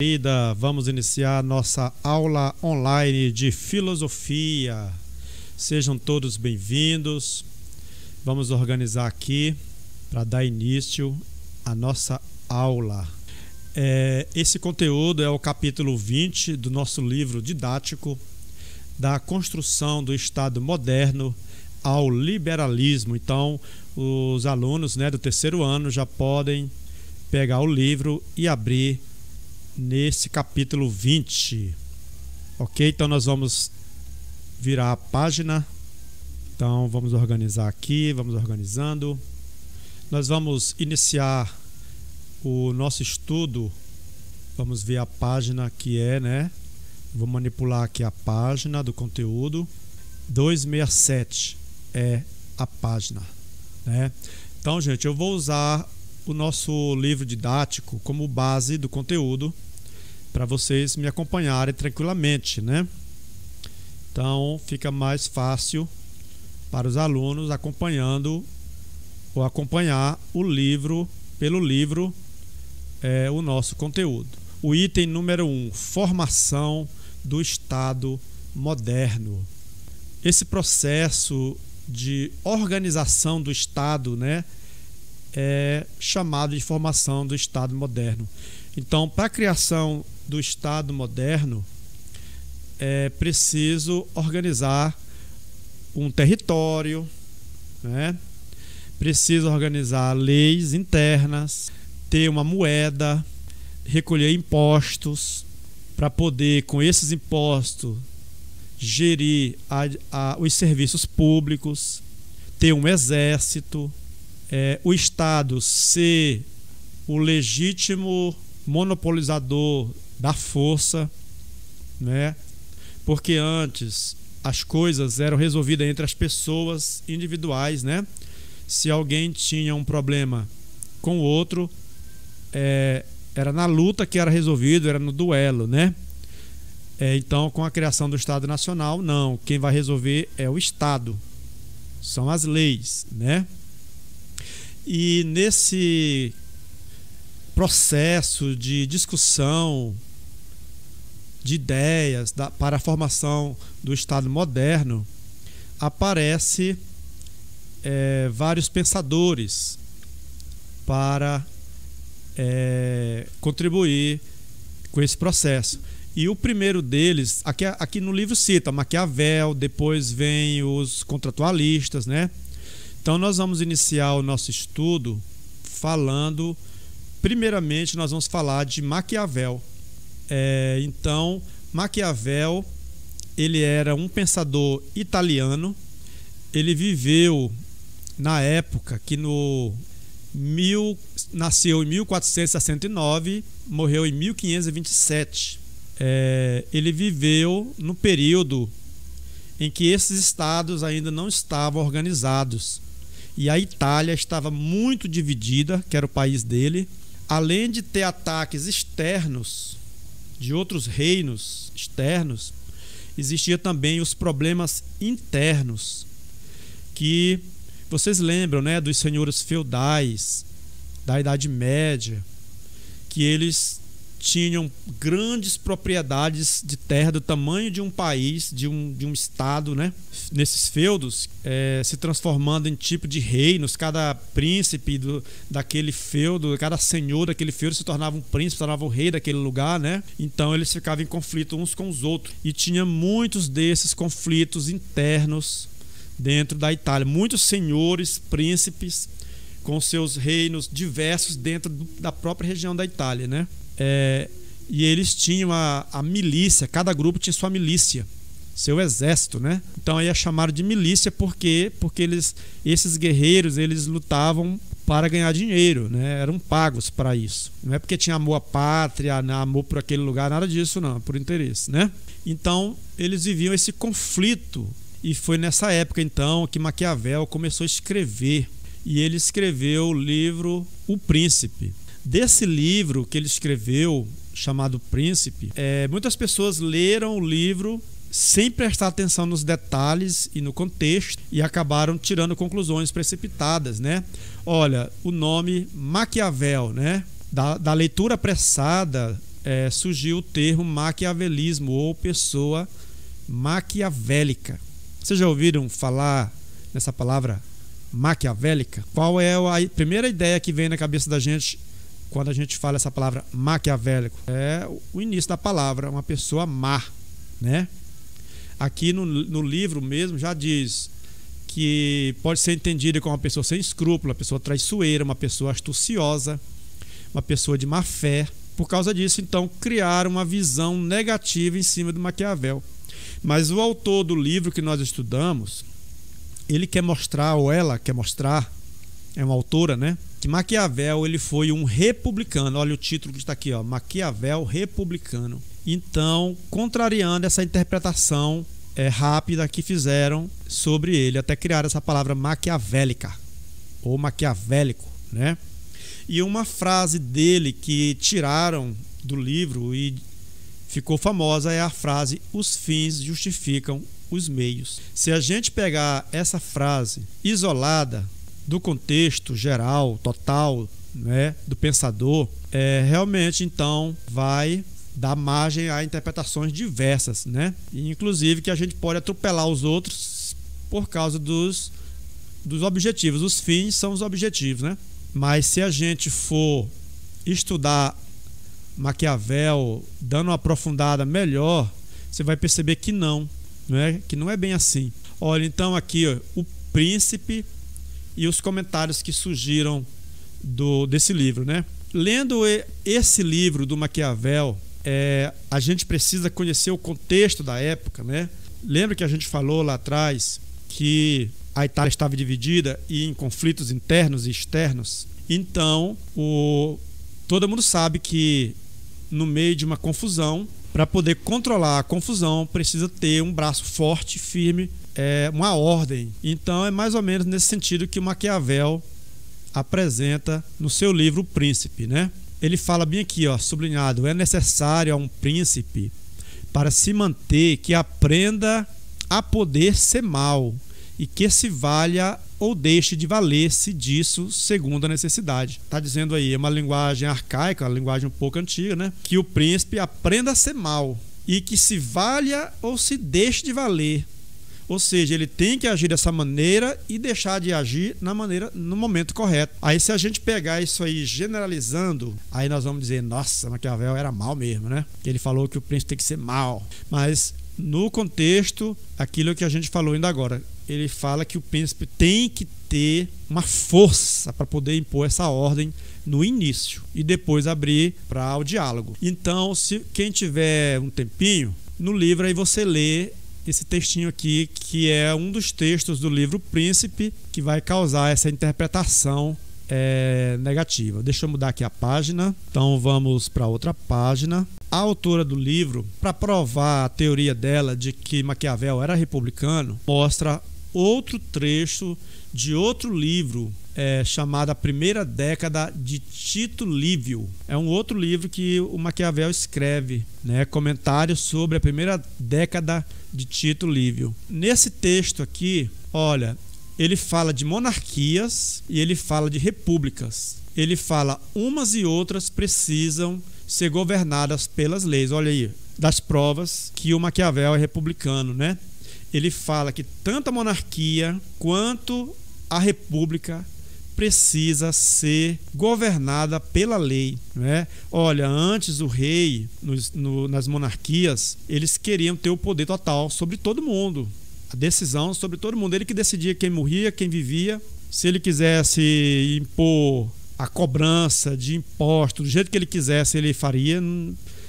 Querida, vamos iniciar nossa aula online de filosofia. Sejam todos bem-vindos. Vamos organizar aqui para dar início à nossa aula. Esse conteúdo é o capítulo 20 do nosso livro didático da construção do Estado moderno ao liberalismo. Então, os alunos, do terceiro ano já podem pegar o livro e abrir nesse capítulo 20. Ok? Então nós vamos virar a página. Então vamos organizar aqui, vamos organizando. Nós vamos iniciar o nosso estudo. Vamos ver a página que vou manipular aqui a página do conteúdo. 267 é a página, Então, gente, eu vou usar o nosso livro didático como base do conteúdo para vocês me acompanharem tranquilamente, Então fica mais fácil para os alunos acompanhando ou acompanhar o livro, pelo livro, o nosso conteúdo. O item número 1, formação do Estado moderno. Esse processo de organização do Estado, é chamado de formação do Estado moderno. Então, para a criação do Estado moderno, é preciso organizar um território, Preciso organizar leis internas, ter uma moeda, recolher impostos, para poder, com esses impostos, gerir os serviços públicos, ter um exército, o Estado ser o legítimo monopolizador da força, Porque antes as coisas eram resolvidas entre as pessoas individuais, Se alguém tinha um problema com o outro, era na luta que era resolvido, era no duelo, Então, com a criação do Estado Nacional, não. Quem vai resolver é o Estado. São as leis, E nesse processo de discussão de ideias para a formação do Estado moderno, aparece vários pensadores para contribuir com esse processo. E o primeiro deles, aqui no livro cita Maquiavel, depois vem os contratualistas, Então nós vamos iniciar o nosso estudo falando, primeiramente nós vamos falar de Maquiavel. Então, Maquiavel, ele era um pensador italiano. Ele viveu na época que nasceu em 1469, morreu em 1527. Ele viveu no período em que esses estados ainda não estavam organizados e a Itália estava muito dividida, que era o país dele. Além de ter ataques externos de outros reinos externos, existia também os problemas internos, que vocês lembram, dos senhores feudais da Idade Média, que eles tinham grandes propriedades de terra do tamanho de um país, de um estado, Nesses feudos, se transformando em tipo de reinos. Cada príncipe daquele feudo, cada senhor daquele feudo se tornava um príncipe, se tornava o rei daquele lugar, Então eles ficavam em conflito uns com os outros. E tinha muitos desses conflitos internos dentro da Itália. Muitos senhores, príncipes, com seus reinos diversos dentro da própria região da Itália, E eles tinham a milícia, cada grupo tinha sua milícia, seu exército, Então aí é chamado de milícia porque esses guerreiros, eles lutavam para ganhar dinheiro, Eram pagos para isso. Não é porque tinha amor à pátria, amor por aquele lugar, nada disso não, por interesse, Então eles viviam esse conflito, e foi nessa época então que Maquiavel começou a escrever, e ele escreveu o livro O Príncipe. Desse livro que ele escreveu, chamado Príncipe, muitas pessoas leram o livro sem prestar atenção nos detalhes e no contexto e acabaram tirando conclusões precipitadas, Olha, o nome Maquiavel, da leitura apressada surgiu o termo maquiavelismo ou pessoa maquiavélica. Vocês já ouviram falar nessa palavra maquiavélica? Qual é a primeira ideia que vem na cabeça da gente quando a gente fala essa palavra maquiavélico? É o início da palavra, uma pessoa má, né? Aqui no livro mesmo já diz que pode ser entendida como uma pessoa sem escrúpulo, uma pessoa traiçoeira, uma pessoa astuciosa, uma pessoa de má fé. Por causa disso, então, criaram uma visão negativa em cima do Maquiavel. Mas o autor do livro que nós estudamos, ele quer mostrar, ou ela quer mostrar, é uma autora, né? Que Maquiavel ele foi um republicano. Olha o título que está aqui, ó, Maquiavel republicano. Então, contrariando essa interpretação rápida que fizeram sobre ele, até criar essa palavra maquiavélica ou maquiavélico, né? E uma frase dele que tiraram do livro e ficou famosa é a frase: os fins justificam os meios. Se a gente pegar essa frase isolada do contexto geral, total, né, do pensador, realmente então vai dar margem a interpretações diversas, né? E, inclusive que a gente pode atropelar os outros por causa dos objetivos. Os fins são os objetivos, né? Mas se a gente for estudar Maquiavel, dando uma aprofundada melhor, você vai perceber que não é bem assim. Olha, então aqui, ó, o Príncipe e os comentários que surgiram desse livro, né? Lendo esse livro do Maquiavel, a gente precisa conhecer o contexto da época, né? Lembra que a gente falou lá atrás que a Itália estava dividida e em conflitos internos e externos? Então, todo mundo sabe que no meio de uma confusão, para poder controlar a confusão, precisa ter um braço forte, firme, uma ordem. Então, é mais ou menos nesse sentido que o Maquiavel apresenta no seu livro O Príncipe, né? Ele fala bem aqui, ó, sublinhado: é necessário a um príncipe, para se manter, que aprenda a poder ser mau e que se valha ou deixe de valer-se disso segundo a necessidade. Está dizendo aí, é uma linguagem arcaica, uma linguagem um pouco antiga, né? Que o príncipe aprenda a ser mau e que se valha ou se deixe de valer. Ou seja, ele tem que agir dessa maneira e deixar de agir no momento correto. Aí, se a gente pegar isso aí generalizando, aí nós vamos dizer: nossa, Maquiavel era mau mesmo, né? Ele falou que o príncipe tem que ser mau. Mas no contexto, aquilo que a gente falou ainda agora, ele fala que o príncipe tem que ter uma força para poder impor essa ordem no início e depois abrir para o diálogo. Então, se quem tiver um tempinho, no livro aí você lê esse textinho aqui, que é um dos textos do livro Príncipe, que vai causar essa interpretação negativa. Deixa eu mudar aqui a página. Então vamos para outra página. A autora do livro, para provar a teoria dela de que Maquiavel era republicano, mostra outro trecho de outro livro chamado A Primeira Década de Tito Livio. É um outro livro que o Maquiavel escreve, né, comentários sobre a primeira década de Tito Livio. Nesse texto aqui, olha, ele fala de monarquias e ele fala de repúblicas. Ele fala umas e outras precisam ser governadas pelas leis. Olha aí, das provas que o Maquiavel é republicano, né? Ele fala que tanto a monarquia quanto a república precisa ser governada pela lei, né? Olha, antes o rei, nas monarquias, eles queriam ter o poder total sobre todo mundo, a decisão sobre todo mundo. Ele que decidia quem morria, quem vivia. Se ele quisesse impor a cobrança de impostos do jeito que ele quisesse, ele faria.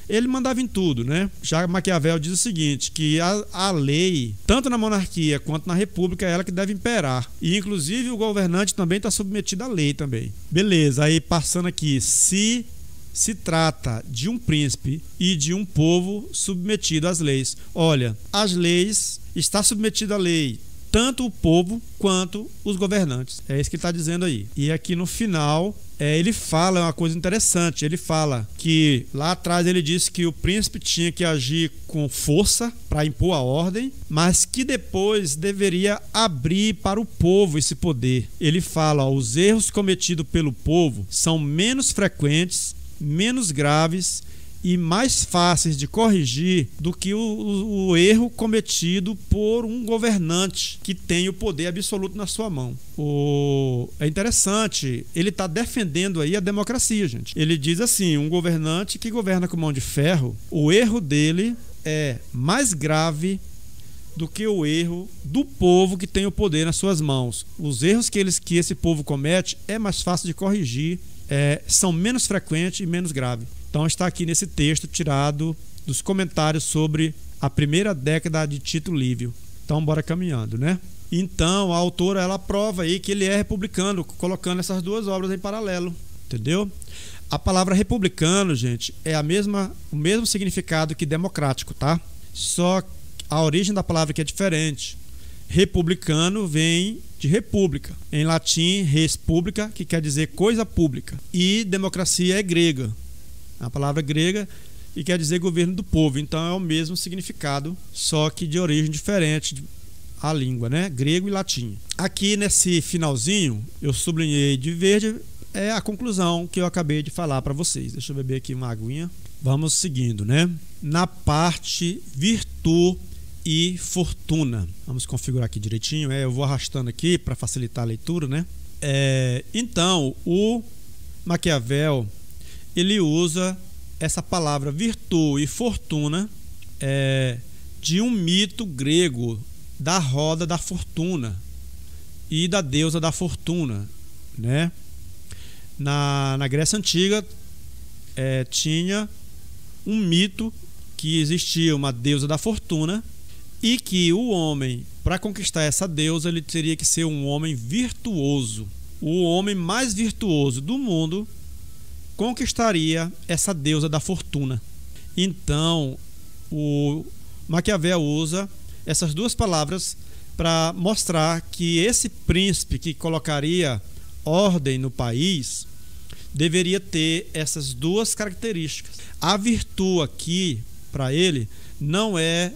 Ele mandava em tudo, né? Já Maquiavel diz o seguinte, que a lei, tanto na monarquia quanto na república, é ela que deve imperar. E, inclusive, o governante também está submetido à lei também. Beleza, aí passando aqui, se trata de um príncipe e de um povo submetido às leis. Olha, as leis, está submetido à lei tanto o povo quanto os governantes. É isso que ele está dizendo aí. E aqui no final, ele fala uma coisa interessante. Ele fala que lá atrás ele disse que o príncipe tinha que agir com força para impor a ordem, mas que depois deveria abrir para o povo esse poder. Ele fala, ó, os erros cometidos pelo povo são menos frequentes, menos graves e mais fáceis de corrigir do que o erro cometido por um governante que tem o poder absoluto na sua mão. É interessante, ele está defendendo aí a democracia, gente. Ele diz assim, um governante que governa com mão de ferro, o erro dele é mais grave do que o erro do povo que tem o poder nas suas mãos. Os erros que esse povo comete é mais fácil de corrigir, são menos frequentes e menos graves. Então está aqui nesse texto tirado dos comentários sobre a primeira década de Tito Livio. Então bora caminhando, né? Então a autora ela prova aí que ele é republicano, colocando essas duas obras em paralelo, entendeu? A palavra republicano, gente, é o mesmo significado que democrático, tá? Só a origem da palavra que é diferente. Republicano vem de república, em latim res publica, que quer dizer coisa pública, e democracia é grega. A palavra grega e quer dizer governo do povo, então é o mesmo significado, só que de origem diferente a língua, né? Grego e latim. Aqui nesse finalzinho, eu sublinhei de verde, é a conclusão que eu acabei de falar para vocês. Deixa eu beber aqui uma aguinha. Vamos seguindo, né? Na parte virtude e fortuna. Vamos configurar aqui direitinho. Eu vou arrastando aqui para facilitar a leitura, né? Então, o Maquiavel ele usa essa palavra virtude e fortuna de um mito grego da roda da fortuna e da deusa da fortuna, né? Na Grécia Antiga tinha um mito que existia uma deusa da fortuna e que o homem, para conquistar essa deusa, ele teria que ser um homem virtuoso. O homem mais virtuoso do mundo conquistaria essa deusa da fortuna. Então, o Maquiavel usa essas duas palavras para mostrar que esse príncipe que colocaria ordem no país deveria ter essas duas características. A virtude aqui, para ele, não é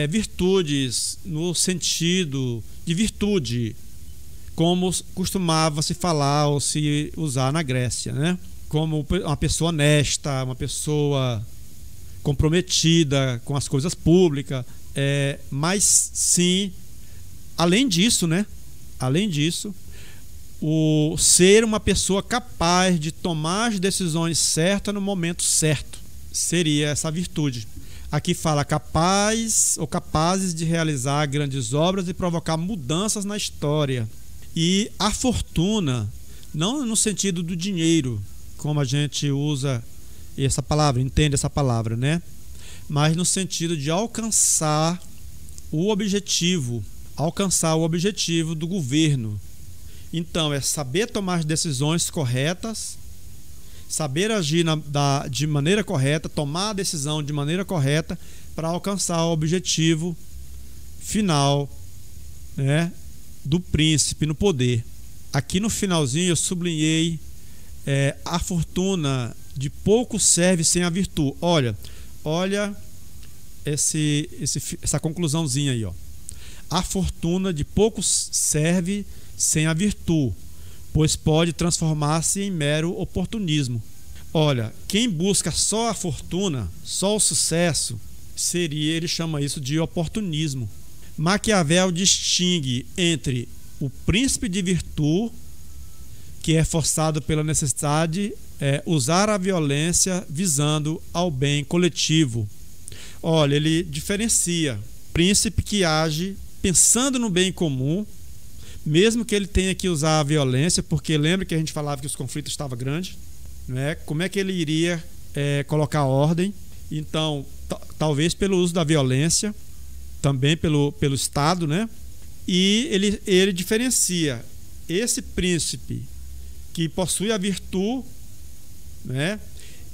virtudes no sentido de virtude, como costumava se falar ou se usar na Grécia, né? Como uma pessoa honesta, uma pessoa comprometida com as coisas públicas, mas sim, além disso, né? Além disso, o ser uma pessoa capaz de tomar as decisões certas no momento certo seria essa virtude. Aqui fala capaz ou capazes de realizar grandes obras e provocar mudanças na história. E a fortuna, não no sentido do dinheiro, como a gente usa essa palavra, entende essa palavra, né? Mas no sentido de alcançar o objetivo do governo. Então, é saber tomar as decisões corretas, saber agir de maneira correta, tomar a decisão de maneira correta para alcançar o objetivo final, né, do príncipe no poder. Aqui no finalzinho eu sublinhei a fortuna de pouco serve sem a virtude. Olha essa conclusãozinha aí, ó. A fortuna de pouco serve sem a virtude, pois pode transformar-se em mero oportunismo. Olha, quem busca só a fortuna, só o sucesso, ele chama isso de oportunismo. Maquiavel distingue entre o príncipe de virtude, que é forçado pela necessidade, usar a violência visando ao bem coletivo. Olha, ele diferencia príncipe que age pensando no bem comum, mesmo que ele tenha que usar a violência, porque lembra que a gente falava que os conflitos estavam grandes, né? Como é que ele iria colocar ordem? Então, talvez pelo uso da violência, também pelo Estado, né? E ele diferencia esse príncipe que possui a virtude, né?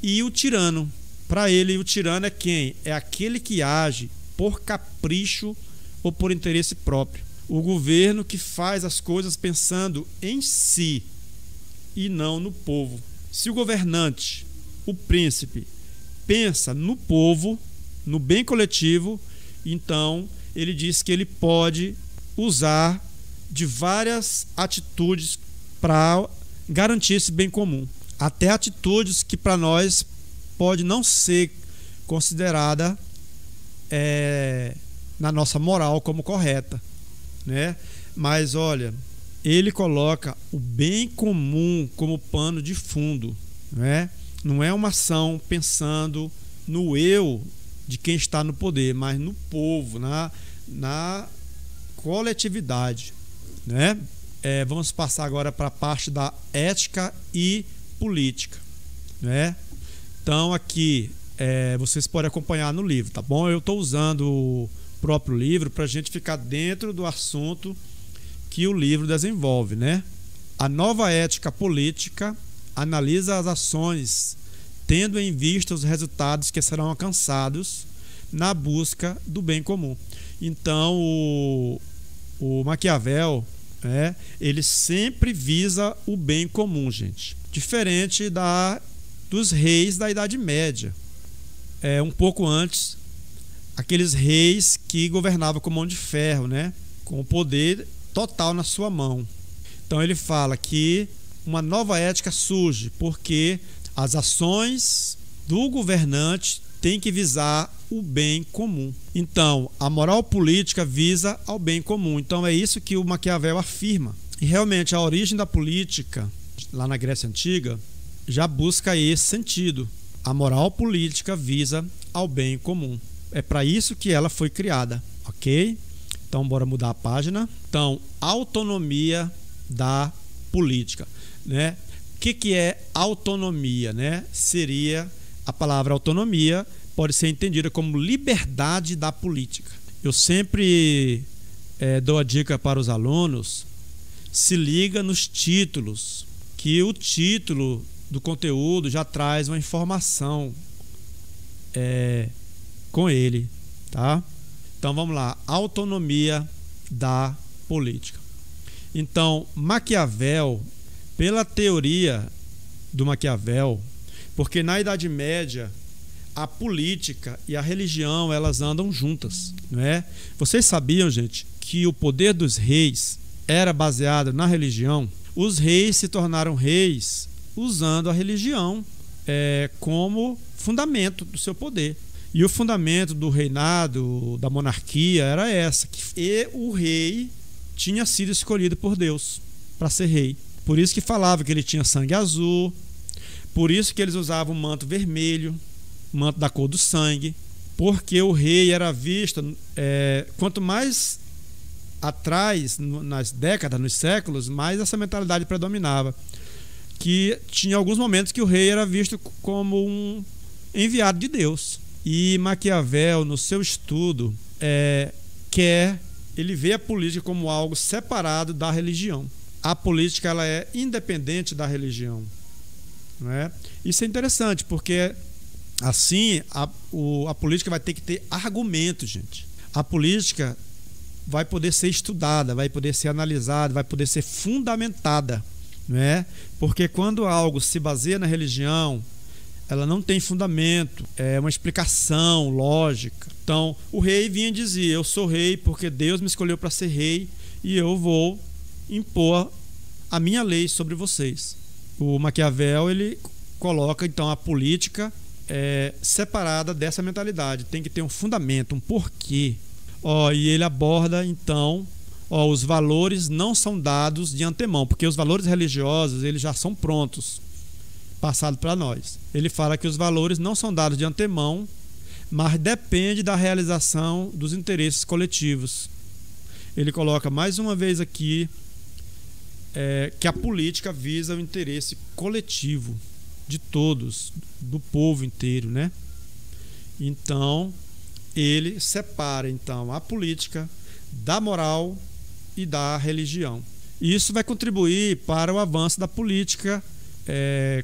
E o tirano. Para ele, o tirano é quem? É aquele que age por capricho ou por interesse próprio. O governo que faz as coisas pensando em si e não no povo. Se o governante, o príncipe, pensa no povo, no bem coletivo, então ele diz que ele pode usar de várias atitudes para garantir esse bem comum. Até atitudes que para nós pode não ser considerada na nossa moral como correta, né? Mas olha, ele coloca o bem comum como pano de fundo, né? Não é uma ação pensando no eu de quem está no poder, mas no povo, na coletividade, né? Vamos passar agora para a parte da ética e política, né? Então aqui vocês podem acompanhar no livro, tá bom? Eu estou usando o próprio livro para a gente ficar dentro do assunto que o livro desenvolve, né? A nova ética política analisa as ações tendo em vista os resultados que serão alcançados na busca do bem comum. Então o Maquiavel, ele sempre visa o bem comum, gente. Diferente dos reis da Idade Média. Um pouco antes, aqueles reis que governavam com mão de ferro, né? Com o poder total na sua mão. Então ele fala que uma nova ética surge porque as ações do governante têm que visar o bem comum. Então, a moral política visa ao bem comum. Então é isso que o Maquiavel afirma. E realmente a origem da política, lá na Grécia Antiga, já busca esse sentido. A moral política visa ao bem comum. É para isso que ela foi criada, ok? Então, bora mudar a página. Então, autonomia da política, né? O que é autonomia, né? Seria a palavra autonomia, pode ser entendida como liberdade da política. Eu sempre dou a dica para os alunos: se liga nos títulos, que o título do conteúdo já traz uma informação com ele, tá? Então vamos lá, autonomia da política. Então, Maquiavel, pela teoria do Maquiavel, porque na Idade Média a política e a religião elas andam juntas, não é? Vocês sabiam, gente, que o poder dos reis era baseado na religião? Os reis se tornaram reis usando a religião como fundamento do seu poder. E o fundamento do reinado, da monarquia, era essa. E o rei tinha sido escolhido por Deus para ser rei. Por isso que falava que ele tinha sangue azul, por isso que eles usavam um manto vermelho, manto da cor do sangue, porque o rei era visto, quanto mais atrás, nas décadas, nos séculos, mais essa mentalidade predominava. Que tinha alguns momentos que o rei era visto como um enviado de Deus. E Maquiavel, no seu estudo, ele vê a política como algo separado da religião. A política ela é independente da religião, não é? Isso é interessante, porque assim a política vai ter que ter argumentos, gente. A política vai poder ser estudada, vai poder ser analisada, vai poder ser fundamentada, não é? Porque quando algo se baseia na religião, ela não tem fundamento, é uma explicação lógica. Então, o rei vinha e dizia: eu sou rei porque Deus me escolheu para ser rei e eu vou impor a minha lei sobre vocês. O Maquiavel, ele coloca então a política separada dessa mentalidade. Tem que ter um fundamento, um porquê. E ele aborda então, os valores não são dados de antemão, porque os valores religiosos eles já são prontos, passados para nós. Ele fala que os valores não são dados de antemão, mas depende da realização dos interesses coletivos. Ele coloca mais uma vez aqui que a política visa o interesse coletivo de todos, do povo inteiro, né? Então, ele separa então a política da moral e da religião. E isso vai contribuir para o avanço da política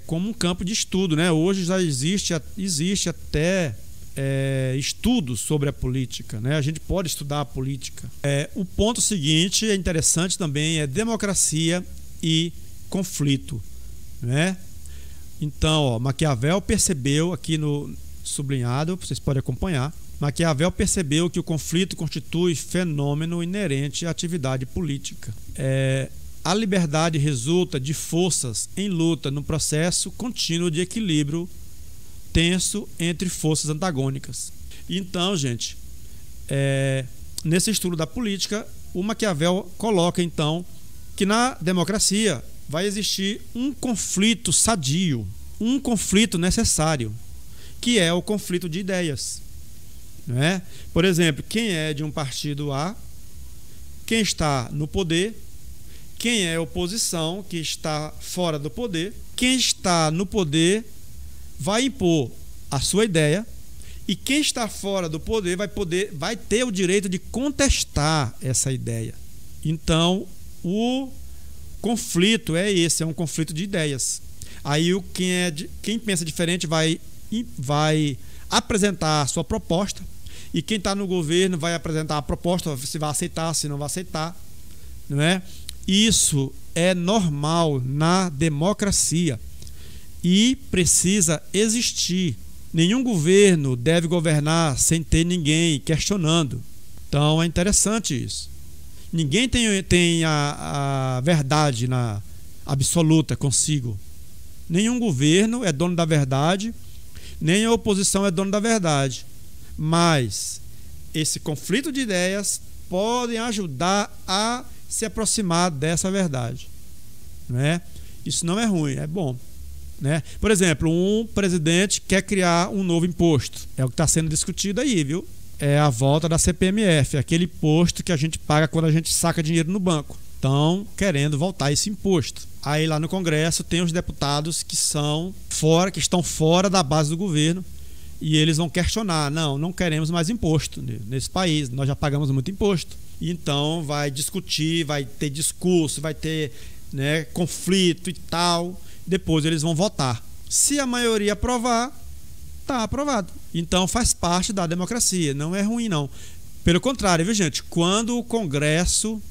como um campo de estudo, né? Hoje já existe até estudos sobre a política, né? A gente pode estudar a política. O ponto seguinte é interessante também, é democracia e conflito, né? Então, Maquiavel percebeu, aqui no sublinhado, vocês podem acompanhar, Maquiavel percebeu que o conflito constitui fenômeno inerente à atividade política. A liberdade resulta de forças em luta no processo contínuo de equilíbrio tenso entre forças antagônicas. Então, gente, nesse estudo da política, o Maquiavel coloca, então, que na democracia vai existir um conflito sadio, um conflito necessário, que é o conflito de ideias. Não é? Por exemplo, quem é de um partido A, quem está no poder, quem é oposição, que está fora do poder, quem está no poder vai impor a sua ideia, e quem está fora do poder vai ter o direito de contestar essa ideia. Então, o conflito é esse, é um conflito de ideias. Aí quem pensa diferente vai apresentar a sua proposta, e quem está no governo vai apresentar a proposta, se vai aceitar, se não vai aceitar, não é? Isso é normal na democracia e precisa existir. Nenhum governo deve governar sem ter ninguém questionando. Então é interessante isso. Ninguém tem a verdade absoluta consigo. Nenhum governo é dono da verdade, nem a oposição é dono da verdade. Mas esse conflito de ideias podem ajudar a se aproximar dessa verdade. Não é? Isso não é ruim, é bom. Né? Por exemplo, um presidente quer criar um novo imposto. É o que está sendo discutido aí, viu? É a volta da CPMF, aquele imposto que a gente paga quando a gente saca dinheiro no banco. Estão querendo voltar esse imposto. Aí lá no Congresso tem os deputados que estão fora da base do governo, e eles vão questionar: não queremos mais imposto nesse país, nós já pagamos muito imposto. Então vai discutir, vai ter discurso, vai ter, né, conflito e tal. Depois eles vão votar. Se a maioria aprovar, está aprovado. Então faz parte da democracia, não é ruim não. Pelo contrário, viu, gente? Quando o Congresso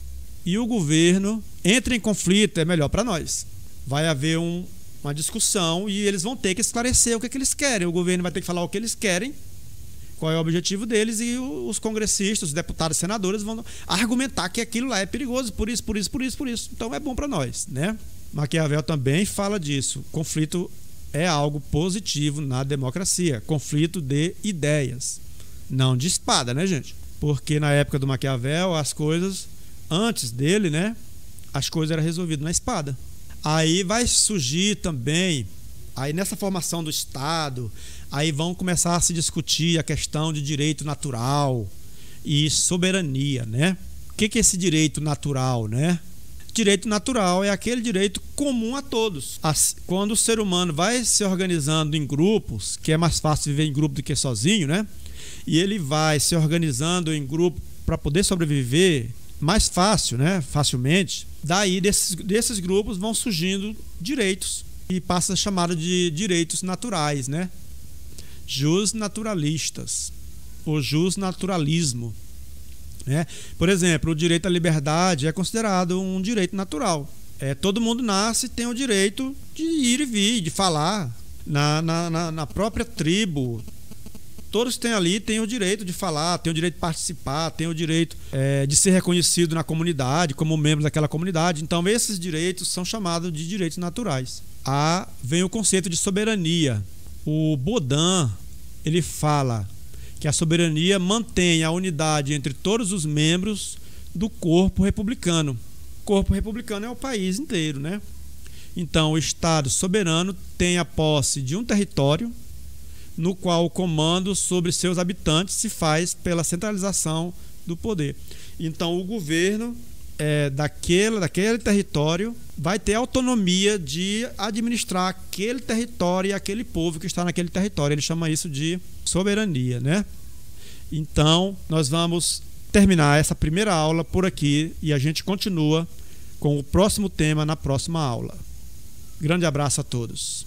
e o governo entram em conflito, é melhor para nós. Vai haver uma discussão e eles vão ter que esclarecer o que eles querem. O governo vai ter que falar o que eles querem, qual é o objetivo deles, e os congressistas, os deputados e senadores vão argumentar que aquilo lá é perigoso, por isso. Então é bom para nós, né? Maquiavel também fala disso. Conflito é algo positivo na democracia. Conflito de ideias. Não de espada, né, gente? Porque na época do Maquiavel, as coisas, antes dele, né, as coisas eram resolvidas na espada. Aí vai surgir também, aí nessa formação do Estado, aí vão começar a se discutir a questão de direito natural e soberania, né? O que é esse direito natural, né? Direito natural é aquele direito comum a todos. Quando o ser humano vai se organizando em grupos, que é mais fácil viver em grupo do que sozinho, né? E ele vai se organizando em grupo para poder sobreviver mais fácil, né? Facilmente. Daí desses grupos vão surgindo direitos e passa a chamar de direitos naturais, né? Jus naturalistas, o jus naturalismo. Por exemplo, o direito à liberdade é considerado um direito natural. Todo mundo nasce e tem o direito de ir e vir, de falar. Na própria tribo, todos têm o direito de falar, têm o direito de participar, têm o direito de ser reconhecido na comunidade, como membros daquela comunidade. Então, esses direitos são chamados de direitos naturais. Vem o conceito de soberania. O Baudin, ele fala que a soberania mantém a unidade entre todos os membros do corpo republicano. O corpo republicano é o país inteiro, né? Então, o Estado soberano tem a posse de um território no qual o comando sobre seus habitantes se faz pela centralização do poder. Então, o governo daquele território vai ter autonomia de administrar aquele território e aquele povo que está naquele território. Ele chama isso de soberania, né? Então, nós vamos terminar essa primeira aula por aqui e a gente continua com o próximo tema na próxima aula. Grande abraço a todos.